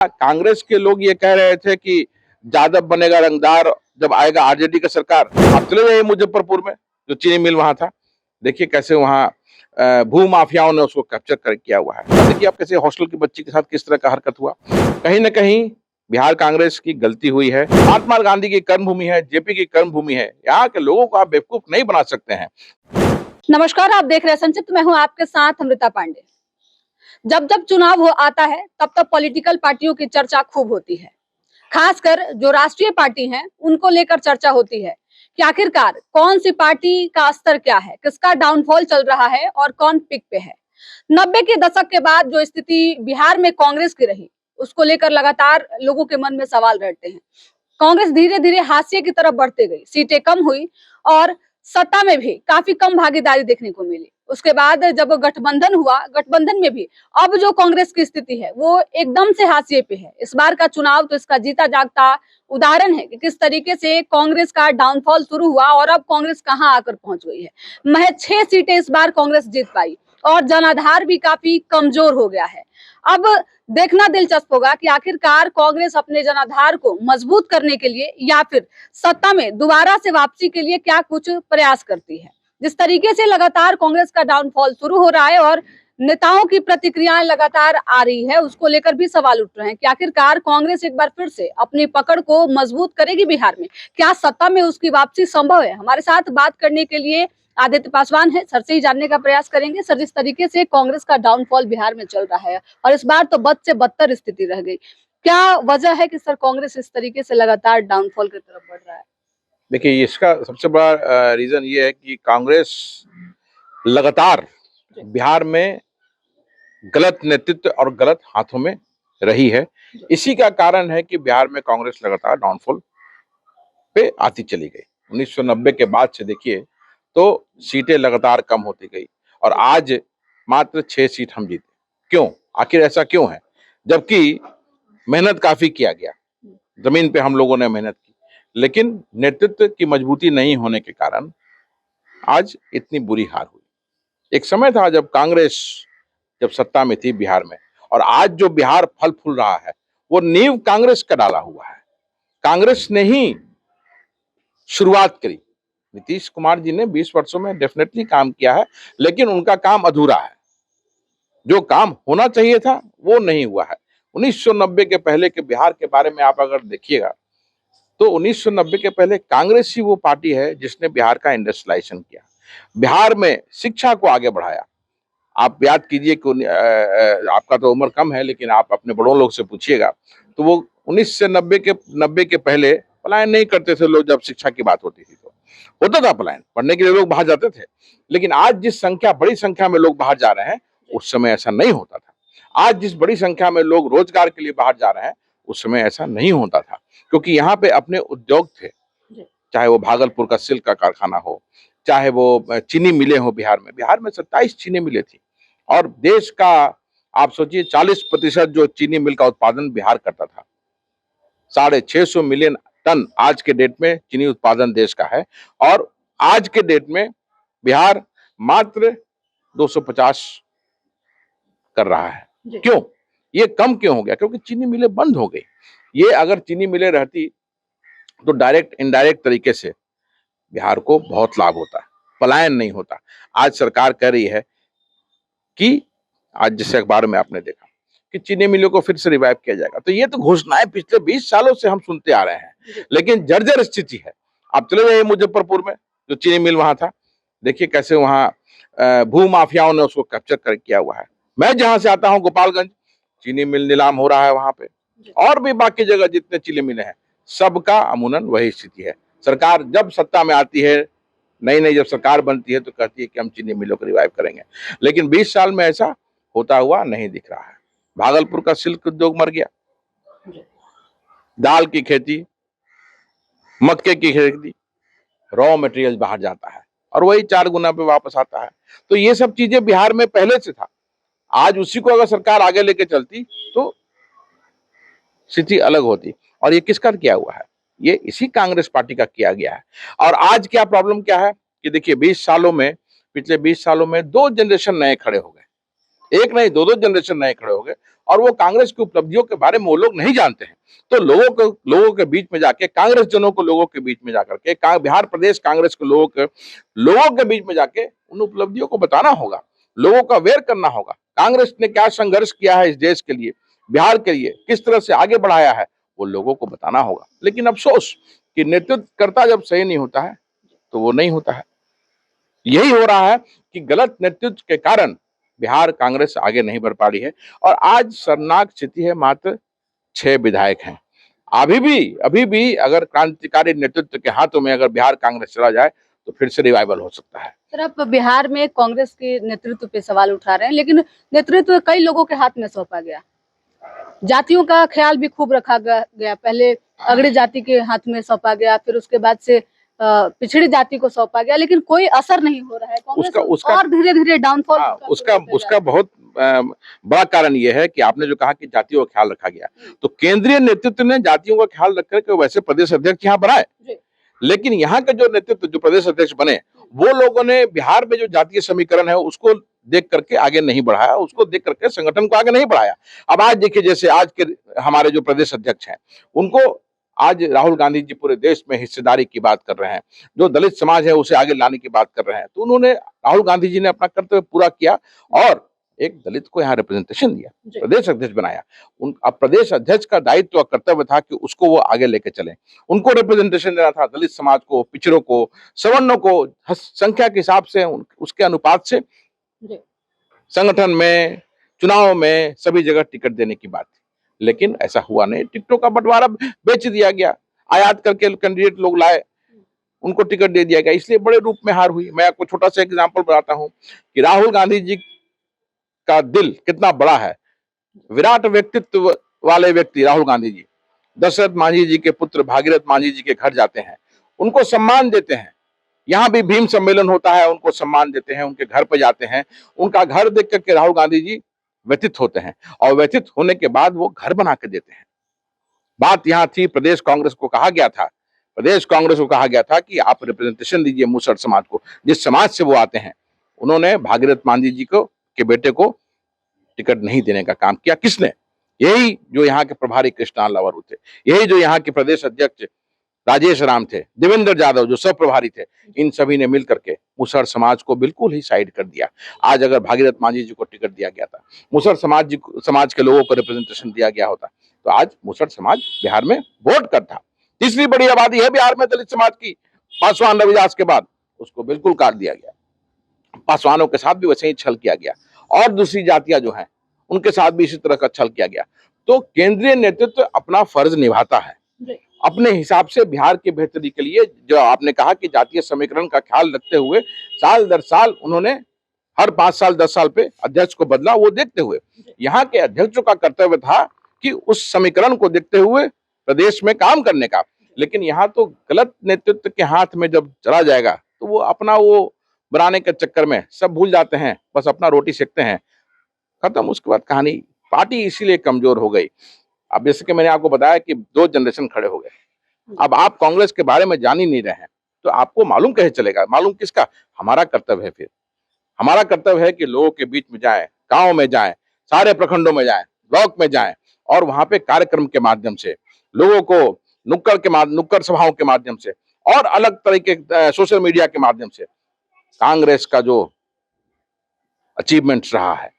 कांग्रेस के लोग ये कह रहे थे कि यादव बनेगा रंगदार जब आएगा आरजेडी का सरकार। आप चले जाइए मुजफ्फरपुर में, जो चीनी मिल वहां था, देखिए कैसे वहां भू माफियाओं ने उसको कैप्चर कर किया हुआ है। देखिए आप कैसे हॉस्टल की बच्ची के साथ किस तरह का हरकत हुआ। कहीं ना कहीं बिहार कांग्रेस की गलती हुई है। महात्मा गांधी की कर्मभूमि है, जेपी की कर्मभूमि है। यहाँ के लोगों को आप बेवकूफ नहीं बना सकते हैं। नमस्कार, आप देख रहे हैं संक्षिप्त। मैं हूं आपके साथ अमृता पांडे। जब जब चुनाव आता है तब तब पॉलिटिकल पार्टियों की चर्चा खूब होती है। खासकर जो राष्ट्रीय पार्टी हैं उनको लेकर चर्चा होती है कि आखिरकार कौन सी पार्टी का स्तर क्या है, किसका डाउनफॉल चल रहा है और कौन पिक पे है। 90 के दशक के बाद जो स्थिति बिहार में कांग्रेस की रही, उसको लेकर लगातार लोगों के मन में सवाल रहते हैं। कांग्रेस धीरे धीरे हाशिए की तरफ बढ़ते गई, सीटें कम हुई और सत्ता में भी काफी कम भागीदारी देखने को मिली। उसके बाद जब गठबंधन हुआ, गठबंधन में भी अब जो कांग्रेस की स्थिति है वो एकदम से हाशिए पे है। इस बार का चुनाव तो इसका जीता जागता उदाहरण है कि किस तरीके से कांग्रेस का डाउनफॉल शुरू हुआ और अब कांग्रेस कहां आकर पहुंच गई है। महज 6 सीटें इस बार कांग्रेस जीत पाई और जनाधार भी काफी कमजोर हो गया है। अब देखना दिलचस्प होगा कि आखिरकार कांग्रेस अपने जनाधार को मजबूत करने के लिए या फिर सत्ता में दोबारा से वापसी के लिए क्या कुछ प्रयास करती है। जिस तरीके से लगातार कांग्रेस का डाउनफॉल शुरू हो रहा है और नेताओं की प्रतिक्रियाएं लगातार आ रही है, उसको लेकर भी सवाल उठ रहे हैं कि आखिरकार कांग्रेस एक बार फिर से अपनी पकड़ को मजबूत करेगी बिहार में, क्या सत्ता में उसकी वापसी संभव है। हमारे साथ बात करने के लिए आदित्य पासवान है। सर से ही जानने का प्रयास करेंगे। सर, जिस तरीके से कांग्रेस का डाउनफॉल बिहार में चल रहा है और इस बार तो बद से बदतर स्थिति रह गई, क्या वजह है कि सर कांग्रेस इस तरीके से लगातार डाउनफॉल की तरफ बढ़ रहा है? देखिए, इसका सबसे बड़ा रीजन ये है कि कांग्रेस लगातार बिहार में गलत नेतृत्व और गलत हाथों में रही है। इसी का कारण है कि बिहार में कांग्रेस लगातार डाउनफॉल पे आती चली गई। 1990 के बाद से देखिए तो सीटें लगातार कम होती गई और आज मात्र 6 सीट हम जीते। क्यों? आखिर ऐसा क्यों है? जबकि मेहनत काफी किया गया, जमीन पे हम लोगों ने मेहनत की, लेकिन नेतृत्व की मजबूती नहीं होने के कारण आज इतनी बुरी हार हुई। एक समय था जब कांग्रेस जब सत्ता में थी बिहार में, और आज जो बिहार फल फूल रहा है वो नींव कांग्रेस का डाला हुआ है। कांग्रेस ने ही शुरुआत करी। नीतीश कुमार जी ने 20 वर्षों में डेफिनेटली काम किया है, लेकिन उनका काम अधूरा है। जो काम होना चाहिए था वो नहीं हुआ है। 1990 के पहले के बिहार के बारे में आप अगर देखिएगा तो 1990 के पहले कांग्रेस ही वो पार्टी है जिसने बिहार का इंडस्ट्रियलाइजेशन किया, बिहार में शिक्षा को आगे बढ़ाया। आप याद कीजिए कि आपका तो उम्र कम है, लेकिन आप अपने बड़ों लोग से पूछिएगा तो वो 1990 के पहले पलायन नहीं करते थे लोग। जब शिक्षा की बात होती थी तो होता था पलायन, पढ़ने के लिए लोग बाहर जाते थे। लेकिन आज जिस संख्या, बड़ी संख्या में लोग बाहर जा रहे हैं, उस समय ऐसा नहीं होता था। आज जिस बड़ी संख्या में लोग रोजगार के लिए बाहर जा रहे हैं, उस समय ऐसा नहीं होता था, क्योंकि यहाँ पे अपने उद्योग थे। चाहे वो भागलपुर का सिल्क का कारखाना हो, चाहे वो चीनी मिलें हो। बिहार में 27 चीनी मिलें थी और देश का आप सोचिए 40% जो चीनी मिल का उत्पादन बिहार करता था। 650 मिलियन टन आज के डेट में चीनी उत्पादन देश का है, और आज के डेट में बिहार मात्र 250 कर रहा है। क्यों? ये कम क्यों हो गया? क्योंकि चीनी मिलें बंद हो गई। ये अगर चीनी मिलें रहती तो डायरेक्ट इनडायरेक्ट तरीके से बिहार को बहुत लाभ होता, पलायन नहीं होता। आज सरकार कह रही है कि आज जिस अखबार में आपने देखा कि चीनी मिलों को फिर से रिवाइव किया जाएगा, तो ये तो घोषणाएं पिछले 20 सालों से हम सुनते आ रहे हैं, लेकिन जर्जर स्थिति है। आप चले जाइए मुजफ्फरपुर में, जो चीनी मिल वहां था, देखिए कैसे वहां भू माफियाओं ने उसको कैप्चर कर किया हुआ है। मैं जहां से आता हूं गोपालगंज, चीनी मिल नीलाम हो रहा है वहां पे, और भी बाकी जगह जितने चीनी मिले हैं सबका अमूनन वही स्थिति है। सरकार जब सत्ता में आती है, नई नई जब सरकार बनती है तो कहती है कि हम चीनी मिलों को रिवाइव करेंगे, लेकिन 20 साल में ऐसा होता हुआ नहीं दिख रहा है। भागलपुर का सिल्क उद्योग मर गया, दाल की खेती, मक्के की खेती, रॉ मटेरियल बाहर जाता है और वही 4 गुना पे वापस आता है। तो ये सब चीजें बिहार में पहले से था। आज उसी को अगर सरकार आगे लेके चलती तो स्थिति अलग होती। और ये किसका किया हुआ है? ये इसी कांग्रेस पार्टी का किया गया है। और आज क्या प्रॉब्लम क्या है कि देखिए 20 सालों में, पिछले 20 सालों में 2 जनरेशन नए खड़े हो गए। एक नहीं, दो दो जनरेशन नए खड़े हो गए और वो कांग्रेस की उपलब्धियों के बारे में वो लोग नहीं जानते हैं। तो लोगों के बीच में जाके, कांग्रेस जनों को लोगों के बीच में जाकर के, बिहार प्रदेश कांग्रेस के लोगों के बीच में जाके उन उपलब्धियों को बताना होगा, लोगों का अवेयर करना होगा। कांग्रेस ने क्या संघर्ष किया है इस देश के लिए, बिहार के लिए, किस तरह से आगे बढ़ाया है, वो लोगों को बताना होगा। लेकिन अफसोस कि नेतृत्वकर्ता जब सही नहीं होता है तो वो नहीं होता है। यही हो रहा है कि गलत नेतृत्व के कारण बिहार कांग्रेस आगे नहीं बढ़ पा रही है और आज शर्मनाक स्थिति है। मात्र 6 विधायक हैं। अभी भी अगर क्रांतिकारी नेतृत्व के हाथों में अगर बिहार कांग्रेस चला जाए तो फिर से रिवाइवल हो सकता है। सर, आप बिहार में कांग्रेस के नेतृत्व पे सवाल उठा रहे हैं, लेकिन नेतृत्व कई लोगों के हाथ में सौंपा गया। जातियों का ख्याल भी खूब रखा गया। पहले अगड़ी जाति के हाथ में सौंपा गया, फिर उसके बाद से पिछड़ी जाति को सौंपा गया, लेकिन कोई असर नहीं हो रहा है। कांग्रेस और धीरे-धीरे डाउनफॉल उसका बहुत बड़ा कारण यह है कि आपने जो कहा कि जातियों का ख्याल रखा गया, तो केंद्रीय नेतृत्व ने जातियों का ख्याल रख करके वैसे प्रदेश अध्यक्ष यहाँ बनाए, लेकिन यहाँ के जो नेतृत्व, जो प्रदेश अध्यक्ष बने, वो लोगों ने बिहार में जो जातीय समीकरण है उसको देख करके आगे नहीं बढ़ाया, उसको देख करके संगठन को आगे नहीं बढ़ाया। अब आज देखिए, जैसे आज के हमारे जो प्रदेश अध्यक्ष हैं, उनको आज राहुल गांधी जी पूरे देश में हिस्सेदारी की बात कर रहे हैं, जो दलित समाज है उसे आगे लाने की बात कर रहे हैं। तो उन्होंने, राहुल गांधी जी ने अपना कर्तव्य पूरा किया और एक दलित को यहाँ रिप्रेजेंटेशन दिया, प्रदेश अध्यक्ष बनाया। अब प्रदेश अध्यक्ष का दायित्व और कर्तव्य था कि उसको वो आगे लेके चले, उनको रिप्रेजेंटेशन देना था, दलित समाज को, पिछड़ों को, सवर्णों को, संख्या के हिसाब से, उसके अनुपात से संगठन में, चुनाव में, सभी जगह टिकट देने की बात थी। लेकिन ऐसा हुआ नहीं। टिकटों का बंटवारा बेच दिया गया, आयात करके कैंडिडेट लोग लाए, उनको टिकट दे दिया गया, इसलिए बड़े रूप में हार हुई। मैं आपको छोटा सा एग्जांपल बताता हूं कि राहुल गांधी जी का दिल कितना बड़ा है। विराट व्यक्तित्व वाले व्यक्ति राहुल गांधी जी दशरथ मांझी जी के पुत्र भागीरथ मांझी जी के घर जाते हैं, उनको सम्मान देते हैं। यहाँ भी भीम सम्मेलन होता है, उनको सम्मान देते हैं, उनके घर पर जाते हैं, उनका घर देख करके राहुल गांधी जी व्यथित होते हैं और व्यथित होने के बाद वो घर बना के देते हैं। बात यहाँ थी, प्रदेश कांग्रेस को कहा गया था कि आप रिप्रेजेंटेशन दीजिए मुसहर समाज को, जिस समाज से वो आते हैं। उन्होंने भागीरथ मांझी जी को के बेटे को टिकट नहीं देने का काम किया। किसने? यही जो यहाँ के प्रभारी कृष्णाल लावरू थे, यही जो यहाँ के प्रदेश अध्यक्ष राजेश राम थे, देवेंद्र यादव जो सब प्रभारी थे, इन सभी ने मिलकर के मुसहर समाज को बिल्कुल ही साइड कर दिया। आज अगर भागीरथ मांझी जी को टिकट दिया गया था, मुसहर समाज के लोगों को रिप्रेजेंटेशन दिया गया होता, तो आज मुसहर समाज बिहार में वोट करता। तीसरी बड़ी आबादी है बिहार में दलित समाज की, पासवान रविदास के बाद, उसको बिल्कुल काट दिया गया। पासवानों के साथ भी वैसे ही छल किया गया और दूसरी जातियां जो हैं उनके साथ भी इसी तरह का छल किया गया। तो केंद्रीय नेतृत्व अपना फर्ज निभाता है अपने हिसाब से बिहार की बेहतरी के लिए। जो आपने कहा कि जातीय समीकरण का ख्याल रखते हुए साल दर साल उन्होंने हर 5 साल 10 साल पे अध्यक्ष को बदला, वो देखते हुए यहाँ के अध्यक्षों का कर्तव्य था कि उस समीकरण को देखते हुए प्रदेश में काम करने का। लेकिन यहाँ तो गलत नेतृत्व के हाथ में जब चला जाएगा तो वो अपना वो बनाने के चक्कर में सब भूल जाते हैं, बस अपना रोटी सेकते हैं, खत्म। उसके बाद कहानी, पार्टी इसीलिए कमजोर हो गई। अब जैसे कि मैंने आपको बताया कि 2 जनरेशन खड़े हो गए। अब आप कांग्रेस के बारे में जान ही नहीं रहे हैं तो आपको मालूम कैसे चलेगा? मालूम किसका? हमारा कर्तव्य है। फिर हमारा कर्तव्य है कि लोगों के बीच में जाएं, गांव में जाएं, सारे प्रखंडों में जाएं, ब्लॉक में जाएं और वहां पे कार्यक्रम के माध्यम से लोगों को नुक्कड़ सभाओं के माध्यम से और अलग तरीके सोशल मीडिया के माध्यम से कांग्रेस का जो अचीवमेंट्स रहा है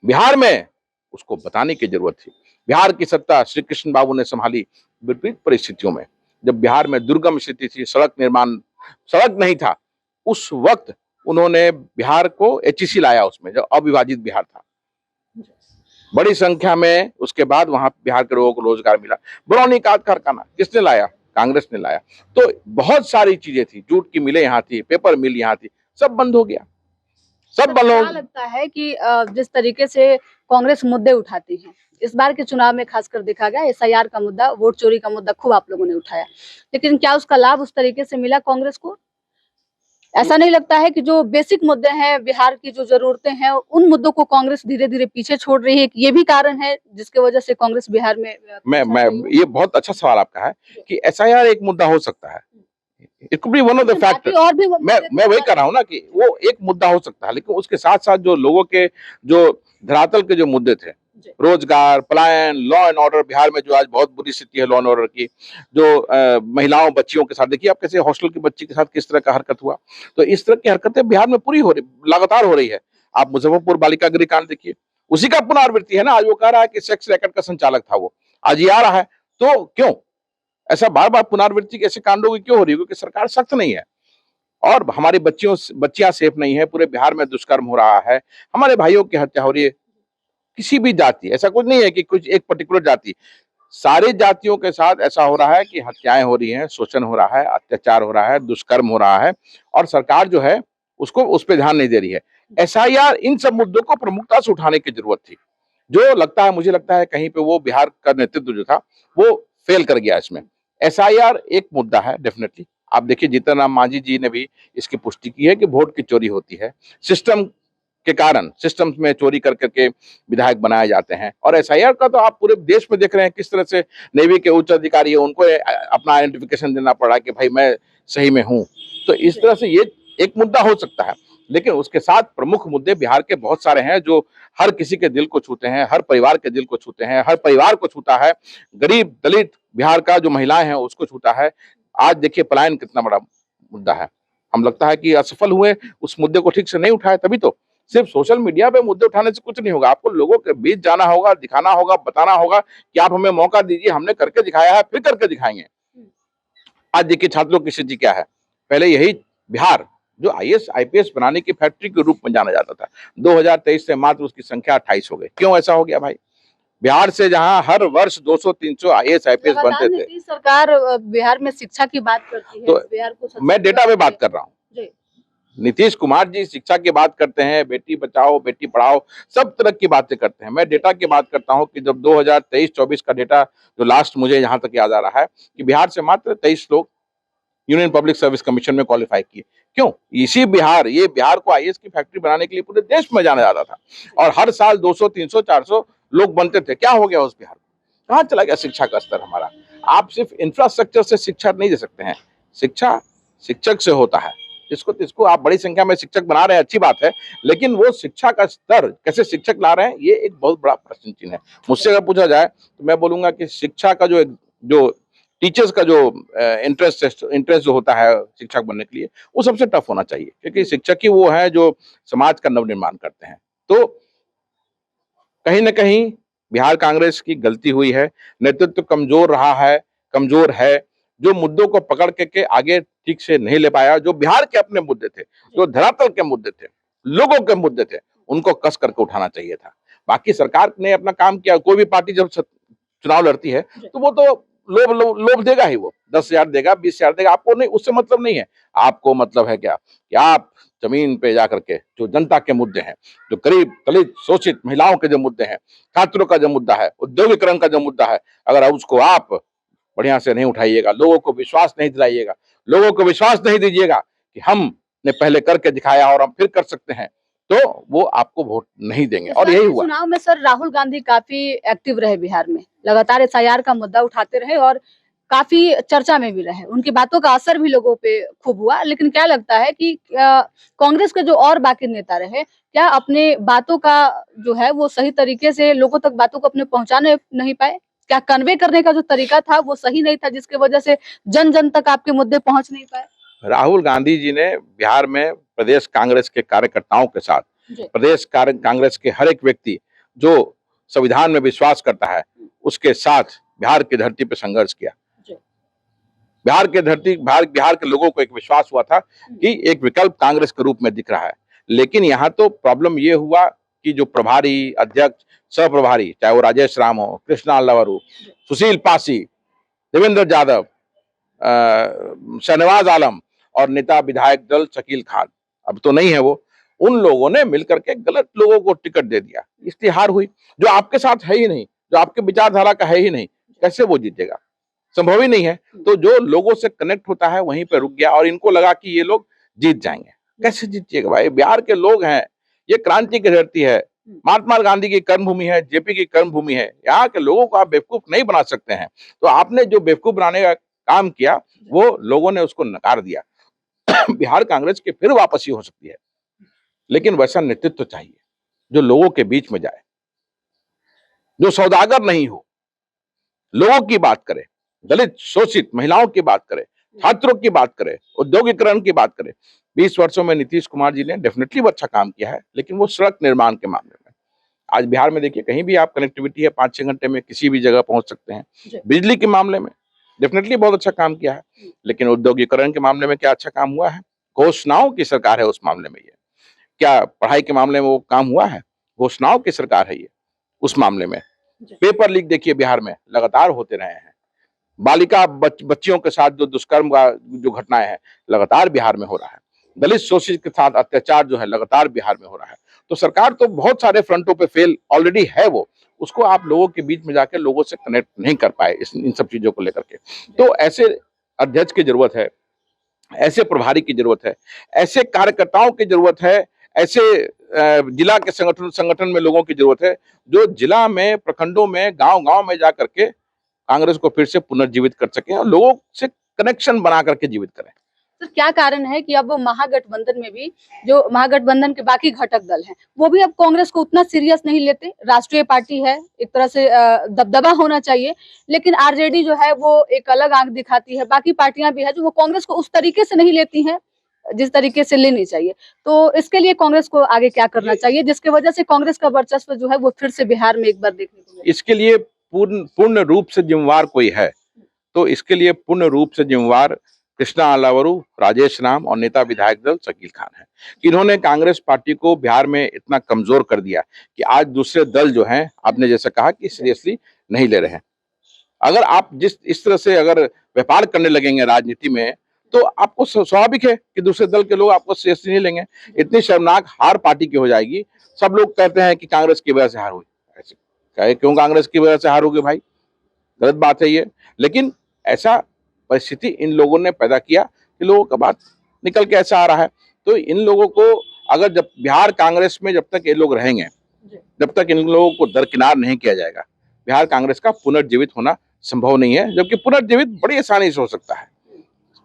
बिहार में, उसको बताने की जरूरत थी। बिहार की सत्ता श्री कृष्ण बाबू ने संभाली विपरीत परिस्थितियों में, जब बिहार में दुर्गम स्थिति थी, सड़क नहीं था, उस वक्त उन्होंने बिहार को एचईसी लाया, उसमें जो अविभाजित बिहार था, बड़ी संख्या में। उसके बाद वहां बिहार के लोगों को रोजगार मिला। बरौनी का कारखाना किसने लाया? कांग्रेस ने लाया। तो बहुत सारी चीजें थी, जूट की मिलें यहाँ थी, पेपर मिल यहाँ थी, सब बंद हो गया, सब बंद हो। लगता है कि जिस तरीके से कांग्रेस मुद्दे उठाती है, इस बार के चुनाव में खासकर देखा गया, एसआईआर का मुद्दा, वोट चोरी का मुद्दा खूब आप लोगों ने उठाया, लेकिन क्या उसका लाभ उस तरीके से मिला कांग्रेस को? ऐसा नहीं लगता है कि जो बेसिक मुद्दे हैं, बिहार की जो जरूरतें हैं, उन मुद्दों को कांग्रेस धीरे धीरे पीछे छोड़ रही है? ये भी कारण है जिसकी वजह से कांग्रेस बिहार में मैं ये बहुत अच्छा सवाल आपका है कि एसआईआर एक मुद्दा हो सकता है, it could be one of the factor. और भी मैं वही कर रहा हूँ ना कि वो एक मुद्दा हो सकता है, लेकिन उसके साथ साथ जो लोगों के जो धरातल के जो मुद्दे थे, जी। रोजगार, पलायन, लॉ एंड ऑर्डर, बिहार में जो आज बहुत बुरी स्थिति है लॉ एंड ऑर्डर की, जो महिलाओं बच्चियों के साथ, देखिए आप कैसे हॉस्टल की बच्ची के साथ किस तरह का हरकत हुआ। तो इस तरह की हरकतें बिहार में पूरी हो रही, लगातार हो रही है। आप मुजफ्फरपुर बालिका गृह कांड देखिए, उसी का पुनरावृत्ति है ना। आज वो कह रहा है कि सेक्स रैकेट का संचालक था वो, आज ये आ रहा है। तो क्यों ऐसा बार बार पुनरावृत्ति ऐसे कांडों की क्यों हो रही है? क्योंकि सरकार सख्त नहीं है और हमारी बच्चियां सेफ नहीं है। पूरे बिहार में दुष्कर्म हो रहा है, हमारे भाइयों की हत्या हो रही है। किसी भी जाति, ऐसा कुछ नहीं है कि कुछ एक पर्टिकुलर जाति, सारी जातियों के साथ ऐसा हो रहा है कि हत्याएं हो रही हैं, शोषण हो रहा है, अत्याचार हो रहा है, दुष्कर्म हो रहा है और सरकार जो है उसको उस पर ध्यान नहीं दे रही है। एसआईआर, इन सब मुद्दों को प्रमुखता से उठाने की जरूरत थी। जो लगता है, मुझे लगता है कहीं पे वो बिहार का नेतृत्व जो था वो फेल कर गया इसमें। एसआईआर एक मुद्दा है डेफिनेटली। आप देखिए जीतन राम मांझी जी ने भी इसकी पुष्टि की है कि वोट की चोरी होती है, सिस्टम के कारण, सिस्टम में चोरी कर करके विधायक बनाए जाते हैं। और एसआईआर का तो आप पूरे देश में देख रहे हैं किस तरह से नेवी के उच्च अधिकारी है, उनको अपना आइडेंटिफिकेशन देना पड़ा कि भाई मैं सही में हूं। तो इस तरह से ये एक मुद्दा हो सकता है, लेकिन उसके साथ प्रमुख मुद्दे बिहार के बहुत सारे हैं जो हर किसी के दिल को छूते हैं, हर परिवार के दिल को छूते हैं, हर परिवार को छूता है। गरीब दलित बिहार का जो महिलाएं हैं उसको छूता है। आज देखिए पलायन कितना बड़ा मुद्दा है। हम लगता है कि असफल हुए, उस मुद्दे को ठीक से नहीं उठाए। तभी तो सिर्फ सोशल मीडिया पे मुद्दे उठाने से कुछ नहीं होगा, आपको लोगों के बीच जाना होगा, दिखाना होगा, बताना होगा कि आप हमें मौका दीजिए, हमने करके दिखाया है, फिर करके दिखाएंगे। आज देखिए छात्रों की स्थिति क्या है। पहले यही बिहार जो आईएएस आईपीएस बनाने की फैक्ट्री के रूप में जाना जाता था, 2023 से मात्र उसकी संख्या 28 हो गई। क्यों ऐसा हो गया भाई? बिहार से जहां हर वर्ष 200-300 आईएएस आईपीएस बनते थे। नीतीश सरकार बिहार में शिक्षा की बात करती है, तो बिहार को मैं डेटा पे बात कर रहा हूँ। जी। नीतीश कुमार जी शिक्षा की बात करते हैं, बेटी बचाओ बेटी पढ़ाओ, सब तरह की बातें करते हैं। मैं डेटा की बात करता हूं कि जब 2023-24 का डेटा जो लास्ट मुझे यहां तक याद आ रहा है कि बिहार से मात्र 23 लोग यूनियन पब्लिक सर्विस कमीशन में क्वालिफाई किए। क्यों? इसी बिहार, ये बिहार को आईएएस की फैक्ट्री बनाने के लिए पूरे देश में जाना जाता था और हर साल 200, 300, 400 लोग बनते थे। क्या हो गया उस बिहार को? कहाँ चला गया शिक्षा का स्तर हमारा? आप सिर्फ इंफ्रास्ट्रक्चर से शिक्षा नहीं दे सकते हैं, शिक्षा शिक्षक से होता है। जिसको आप बड़ी संख्या में शिक्षक बना रहे हैं, अच्छी बात है, लेकिन वो शिक्षा का स्तर कैसे शिक्षक ला रहे हैं, ये एक बहुत बड़ा प्रश्न चिन्ह है। मुझसे अगर पूछा जाए तो मैं बोलूंगा कि शिक्षा का जो टीचर्स का जो इंटरेस्ट जो होता है शिक्षक बनने के लिए, वो सबसे टफ होना चाहिए, क्योंकि शिक्षक ही वो है जो समाज का नवनिर्माण करते हैं। तो कहीं ना कहीं बिहार कांग्रेस की गलती हुई है, नेतृत्व कमजोर रहा है, कमजोर है, जो मुद्दों को पकड़ के आगे ठीक से नहीं ले पाया। जो बिहार के अपने मुद्दे थे, जो धरातल के मुद्दे थे, लोगों के मुद्दे थे, उनको कस करके उठाना चाहिए था। बाकी सरकार ने अपना काम किया। कोई भी पार्टी जब चुनाव लड़ती है तो वो तो लोभ देगा ही, वो 10,000 देगा, 20,000 देगा, आपको नहीं, उससे मतलब नहीं है। आपको मतलब है क्या कि आप जमीन पे जाकर के जो जनता के मुद्दे हैं, जो गरीब दलित शोषित महिलाओं के जो मुद्दे हैं, छात्रों का जो मुद्दा है, औद्योगिकरण का जो मुद्दा है, अगर उसको आप बढ़िया से नहीं उठाइएगा, लोगों को विश्वास नहीं दिलाइएगा, लोगों को विश्वास नहीं दीजिएगा कि हमने पहले करके दिखाया और हम फिर कर सकते हैं, तो वो आपको वोट नहीं देंगे। और यही हुआ। चुनाव में सर राहुल गांधी काफी एक्टिव रहे बिहार में, लगातार एसआईआर का मुद्दा उठाते रहे और काफी चर्चा में भी रहे। उनकी बातों का असर भी लोगों पे खूब हुआ। लेकिन क्या लगता है कि कांग्रेस के जो और बाकी नेता रहे, क्या अपने बातों का जो है वो सही तरीके से लोगों तक बातों को अपने पहुंचाने नहीं पाए? क्या कन्वे करने का जो तरीका था वो सही नहीं था, जिसकी वजह से जन जन तक आपके मुद्दे पहुंच नहीं पाए? राहुल गांधी जी ने बिहार में प्रदेश कांग्रेस के कार्यकर्ताओं के साथ, प्रदेश कांग्रेस के हर एक व्यक्ति जो संविधान में विश्वास करता है, उसके साथ बिहार की धरती पर संघर्ष किया। बिहार के लोगों को एक विश्वास हुआ था कि एक विकल्प कांग्रेस के रूप में दिख रहा है। लेकिन यहाँ तो प्रॉब्लम ये हुआ कि जो प्रभारी, अध्यक्ष, सह प्रभारी, चाहे वो राजेश राम हो, कृष्णा लवरू, सुशील पासी, देवेंद्र यादव, शहनवाज आलम और नेता विधायक दल शकील खान, अब तो नहीं है वो, उन लोगों ने मिलकर के गलत लोगों को टिकट दे दिया, इसलिए हार हुई। जो आपके साथ है ही नहीं, जो आपके विचारधारा का है ही नहीं, कैसे वो जीतेगा? संभव ही नहीं है। तो जो लोगों से कनेक्ट होता है वहीं पे रुक गया और इनको लगा कि ये लोग जीत जाएंगे। कैसे जीतिएगा भाई? बिहार के लोग हैं, ये क्रांति की धरती है, महात्मा गांधी की कर्मभूमि है, जेपी की कर्मभूमि है। यहाँ के लोगों को आप बेवकूफ नहीं बना सकते हैं। तो आपने जो बेवकूफ बनाने का काम किया, वो लोगों ने उसको नकार दिया। बिहार कांग्रेस की फिर वापसी हो सकती है, लेकिन वैसा नेतृत्व चाहिए। जो लोगों के बीच में जाए, जो सौदागर नहीं हो, लोगों की बात करे, दलित शोषित महिलाओं की बात करे, छात्रों की बात करे, औद्योगिकरण की बात करे। 20 वर्षों में नीतीश कुमार जी ने डेफिनेटली वो अच्छा काम किया है, लेकिन वो सड़क निर्माण के मामले में, आज बिहार में देखिए कहीं भी आप कनेक्टिविटी है, 5-6 घंटे में किसी भी जगह पहुंच सकते हैं। बिजली के मामले में डेफिनेटली बहुत अच्छा काम किया है, लेकिन औद्योगिकरण के मामले में क्या अच्छा काम हुआ है? घोषणाओं की सरकार है उस मामले में। ये क्या पढ़ाई के मामले में वो काम हुआ है? घोषणाओं की सरकार है ये उस मामले में। पेपर लीक देखिए बिहार में लगातार होते रहे हैं। बालिका बच्चियों के साथ जो दुष्कर्म का जो घटनाएं हैं लगातार बिहार में हो रहा है। दलित शोषित के साथ अत्याचार जो है लगातार बिहार में हो रहा है। तो सरकार तो बहुत सारे फ्रंटों पे फेल ऑलरेडी है, वो उसको आप लोगों के बीच में जाकर लोगों से कनेक्ट नहीं कर पाए इन सब चीजों को लेकर के। तो ऐसे अध्यक्ष की जरूरत है, ऐसे प्रभारी की जरूरत है, ऐसे कार्यकर्ताओं की जरूरत है, ऐसे जिला के संगठन में लोगों की जरूरत है जो जिला में, प्रखंडों में, गांव-गांव में जा करके कांग्रेस को फिर से पुनर्जीवित कर सके और लोगों से कनेक्शन बना करके जीवित करें। सर क्या कारण है कि अब महागठबंधन में भी जो महागठबंधन के बाकी घटक दल हैं वो भी अब कांग्रेस को उतना सीरियस नहीं लेते? राष्ट्रीय पार्टी है, एक तरह से दबदबा होना चाहिए, लेकिन आरजेडी जो है वो एक अलग आंख दिखाती है। बाकी पार्टियां भी है जो वो कांग्रेस को उस तरीके से नहीं लेती हैं जिस तरीके से लेनी चाहिए। तो इसके लिए कांग्रेस को आगे क्या करना चाहिए जिसकी वजह से कांग्रेस का वर्चस्व जो है वो फिर से बिहार में एक बार देखने को मिले? इसके लिए पूर्ण रूप से जिम्मेवार कोई है तो इसके लिए पूर्ण रूप से जिम्मेवार कृष्णा अलावरू, राजेश राम और नेता विधायक दल शकील खान है कि इन्होंने कांग्रेस पार्टी को बिहार में इतना कमजोर कर दिया कि आज दूसरे दल जो हैं, आपने जैसे कहा कि सीरियसली नहीं ले रहे हैं। अगर आप इस तरह से अगर व्यापार करने लगेंगे राजनीति में तो आपको स्वाभाविक है कि दूसरे दल के लोग आपको सीरियसली नहीं लेंगे। इतनी शर्मनाक हार पार्टी की हो जाएगी। सब लोग कहते हैं कि कांग्रेस की वजह से हार हुई। ऐसे क्यों कांग्रेस की वजह से हार होगी भाई? गलत बात है ये। लेकिन ऐसा परिस्थिति इन लोगों ने पैदा किया कि लोगों का बात निकल के ऐसा आ रहा है। तो इन लोगों को अगर जब बिहार कांग्रेस में जब तक ये लोग रहेंगे, जब तक इन लोगों को दरकिनार नहीं किया जाएगा, बिहार कांग्रेस का पुनर्जीवित होना संभव नहीं है। जबकि पुनर्जीवित बड़ी आसानी से हो सकता है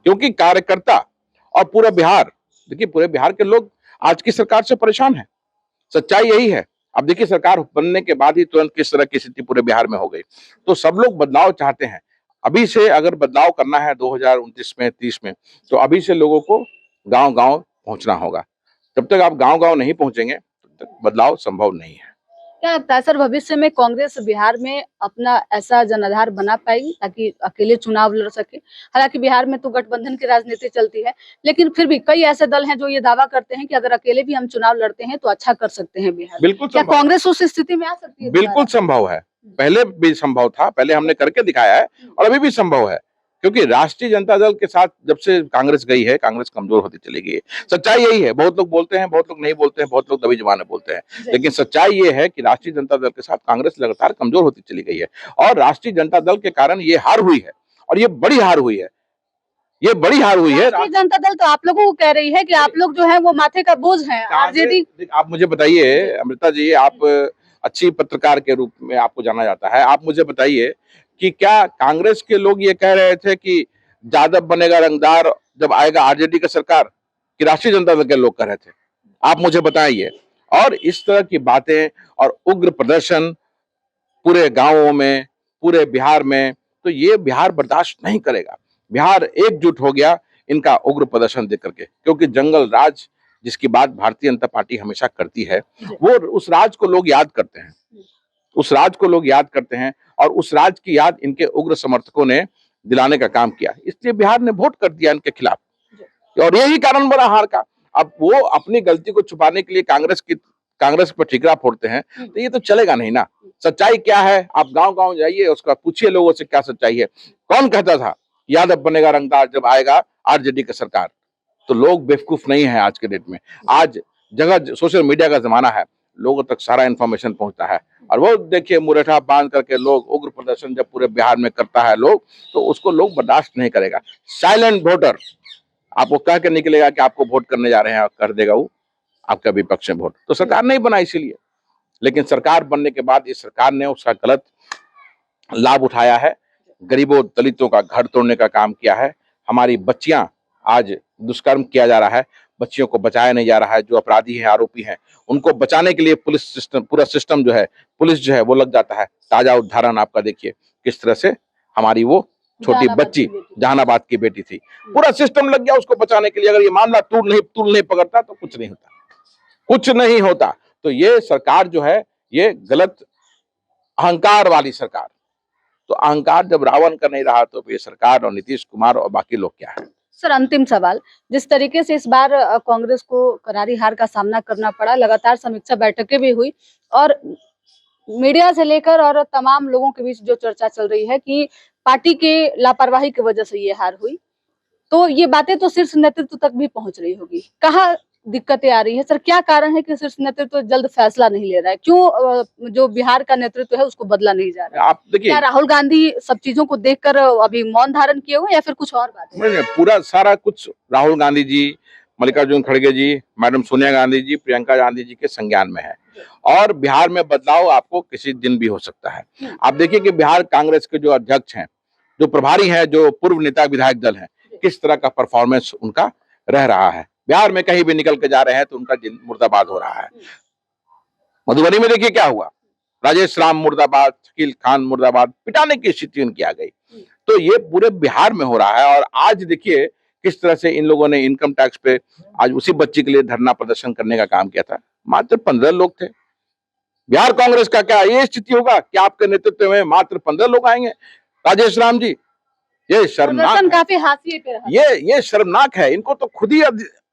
क्योंकि कार्यकर्ता और पूरा बिहार, देखिए पूरे बिहार के लोग आज की सरकार से परेशान है। सच्चाई यही है। अब देखिए सरकार बनने के बाद ही तुरंत किस तरह की स्थिति पूरे बिहार में हो गई। तो सब लोग बदलाव चाहते हैं। अभी से अगर बदलाव करना है 2029 में, 30 में, तो अभी से लोगों को गांव-गांव पहुंचना होगा। जब तक आप गांव-गांव नहीं पहुंचेंगे तब तक बदलाव संभव नहीं है। क्या लगता है सर भविष्य में कांग्रेस बिहार में अपना ऐसा जनाधार बना पाएगी ताकि अकेले चुनाव लड़ सके? हालांकि बिहार में तो गठबंधन की राजनीति चलती है, लेकिन फिर भी कई ऐसे दल हैं जो ये दावा करते हैं कि अगर अकेले भी हम चुनाव लड़ते हैं तो अच्छा कर सकते हैं बिहार में। बिल्कुल क्या कांग्रेस उस स्थिति में आ सकती है? बिल्कुल संभव है। पहले भी संभव था, पहले हमने करके दिखाया है और अभी भी संभव है क्योंकि राष्ट्रीय जनता दल के साथ जब से कांग्रेस गई है, कांग्रेस कमजोर होती चली गई है। सच्चाई यही है। बहुत लोग बोलते हैं, बहुत लोग नहीं बोलते हैं, बहुत लोग दबी जुबान में बोलते हैं, लेकिन सच्चाई ये है कि राष्ट्रीय जनता दल के साथ कांग्रेस लगातार कमजोर होती चली गई है और राष्ट्रीय जनता दल के कारण ये हार हुई है और ये बड़ी हार हुई है। ये बड़ी हार हुई है। राष्ट्रीय जनता दल तो आप लोगों को कह रही है कि आप लोग जो है वो माथे का बोझ हैं। आरजेडी, आप मुझे बताइए अमृता जी, आप अच्छी पत्रकार के रूप में आपको जाना जाता है, आप मुझे बताइए कि क्या कांग्रेस के लोग ये कह रहे थे कि यादव बनेगा रंगदार जब आएगा आरजेडी का सरकार, कि राष्ट्रीय जनता दल के लोग कह रहे थे? आप मुझे बताइए। और इस तरह की बातें और उग्र प्रदर्शन पूरे गांवों में, पूरे बिहार में, तो ये बिहार बर्दाश्त नहीं करेगा। बिहार एकजुट हो गया इनका उग्र प्रदर्शन देख करके, क्योंकि जंगल राज जिसकी बात भारतीय जनता पार्टी हमेशा करती है, वो उस राज को लोग याद करते हैं, उस राज को लोग याद करते हैं और उस राज की याद इनके उग्र समर्थकों ने दिलाने का काम किया। इसलिए बिहार ने वोट कर दिया इनके खिलाफ और यही कारण बड़ा हार का। अब वो अपनी गलती को छुपाने के लिए कांग्रेस पर ठिकरा फोड़ते हैं, तो ये तो चलेगा नहीं ना। सच्चाई क्या है? आप गांव-गांव जाइए, उसका पूछिए लोगों से क्या सच्चाई है। कौन कहता था यादव बनेगा रंगदार जब आएगा आरजेडी की सरकार? तो लोग बेवकूफ नहीं है आज के डेट में। आज जगह सोशल मीडिया का जमाना है, लोगों तक सारा इंफॉर्मेशन पहुंचता है और वो देखिए मुरेठा बांध करके लोग उग्र प्रदर्शन जब पूरे बिहार में करता है लोग, तो उसको लोग बर्दाश्त नहीं करेगा। साइलेंट वोटर आपको कह के निकलेगा कि आपको वोट करने जा रहे हैं, कर देगा वो आपका विपक्ष में वोट। तो सरकार नहीं बना इसीलिए, लेकिन सरकार बनने के बाद इस सरकार ने उसका गलत लाभ उठाया है। गरीबों दलितों का घर तोड़ने का काम किया है। हमारी बच्चियां आज दुष्कर्म किया जा रहा है, बच्चियों को बचाया नहीं जा रहा है। जो अपराधी हैं, आरोपी हैं, उनको बचाने के लिए पुलिस सिस्टम, पूरा सिस्टम जो है, पुलिस जो है वो लग जाता है। ताजा उदाहरण आपका देखिए किस तरह से हमारी वो छोटी बच्ची जहानाबाद की बेटी थी, पूरा सिस्टम लग गया उसको बचाने के लिए। अगर ये मामला तूल नहीं पकड़ता तो कुछ नहीं होता, कुछ नहीं होता। तो ये सरकार जो है ये गलत अहंकार वाली सरकार, तो अहंकार जब रावण का नहीं रहा तो ये सरकार और नीतीश कुमार और बाकी लोग क्या है। सर, अंतिम सवाल, जिस तरीके से इस बार कांग्रेस को करारी हार का सामना करना पड़ा, लगातार समीक्षा बैठकें भी हुई और मीडिया से लेकर और तमाम लोगों के बीच जो चर्चा चल रही है कि पार्टी के लापरवाही की वजह से ये हार हुई, तो ये बातें तो शीर्ष नेतृत्व तक भी पहुंच रही होगी। कहाँ दिक्कतें आ रही है सर? क्या कारण है कि शीर्ष नेतृत्व जल्द फैसला नहीं ले रहा है? क्यों जो बिहार का नेतृत्व है उसको बदला नहीं जा रहा है? आप देखिए, क्या राहुल गांधी सब चीजों को देखकर अभी मौन धारण किए हुए या फिर कुछ और बात है? नहीं, पूरा सारा कुछ राहुल गांधी जी, मल्लिकार्जुन खड़गे जी, मैडम सोनिया गांधी जी, प्रियंका गांधी जी के संज्ञान में है और बिहार में बदलाव आपको किसी दिन भी हो सकता है। आप देखिए कि बिहार कांग्रेस के जो अध्यक्ष हैं, जो प्रभारी हैं, जो पूर्व नेता विधायक दल हैं, किस तरह का परफॉर्मेंस उनका रह रहा है। बिहार में कहीं भी निकल के जा रहे हैं तो उनका मुर्दाबाद हो रहा है। मधुबनी में देखिए क्या हुआ, राजेश राम मुर्दाबाद, शकील खान मुर्दाबाद, पिटाने की स्थिति उनकी आ गई। तो ये पूरे बिहार में हो रहा है। और आज देखिए किस तरह से इन लोगों ने इनकम टैक्स पे आज उसी बच्ची के लिए धरना प्रदर्शन करने का काम किया था। मात्र 15 लोग थे। बिहार कांग्रेस का क्या ये स्थिति होगा कि आपके नेतृत्व में मात्र 15 लोग आएंगे? राजेश राम जी, ये शर्मनाक है। काफी हाशिए पे रहा। ये शर्मनाक है। इनको तो खुद ही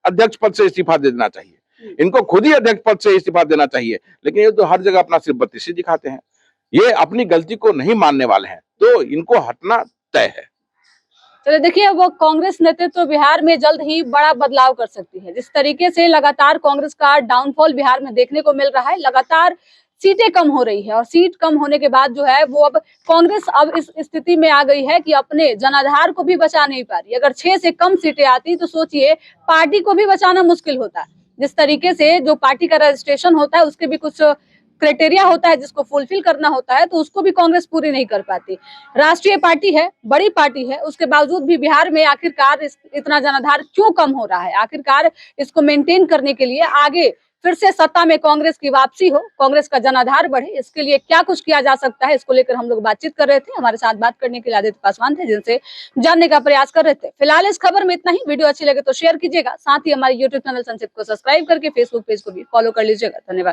अध्यक्ष पद से इस्तीफा दे देना चाहिए। इनको खुद ही अध्यक्ष पद से इस्तीफा देना चाहिए। लेकिन ये तो हर जगह अपना सिर्फ बत्तीसी दिखाते हैं। ये अपनी गलती को नहीं मानने वाले हैं, तो इनको हटना तय है। चलिए देखिए, वो कांग्रेस नेतृत्व बिहार में जल्द ही बड़ा बदलाव कर सकती है। जिस तरीके से लगातार कांग्रेस का डाउनफॉल बिहार में देखने को मिल रहा है, लगातार सीटें कम हो रही है और सीट कम होने के बाद जो है वो अब कांग्रेस अब इस स्थिति में आ गई है कि अपने जनाधार को भी बचा नहीं पा रही। अगर 6 से कम सीटें आती तो सोचिए पार्टी को भी बचाना मुश्किल होता। जिस तरीके से जो पार्टी का रजिस्ट्रेशन होता है उसके भी कुछ क्राइटेरिया होता है जिसको फुलफिल करना होता है, तो उसको भी कांग्रेस पूरी नहीं कर पाती। राष्ट्रीय पार्टी है, बड़ी पार्टी है, उसके बावजूद भी बिहार में आखिरकार इतना जनाधार क्यों कम हो रहा है? आखिरकार इसको मेंटेन करने के लिए आगे फिर से सत्ता में कांग्रेस की वापसी हो, कांग्रेस का जनाधार बढ़े, इसके लिए क्या कुछ किया जा सकता है, इसको लेकर हम लोग बातचीत कर रहे थे। हमारे साथ बात करने के लिए आदित्य पासवान थे, जिनसे जानने का प्रयास कर रहे थे। फिलहाल इस खबर में इतना ही। वीडियो अच्छी लगे तो शेयर कीजिएगा, साथ ही हमारे यूट्यूब चैनल संक्षिप्त को सब्सक्राइब करके फेसबुक पेज को भी फॉलो कर लीजिएगा। धन्यवाद।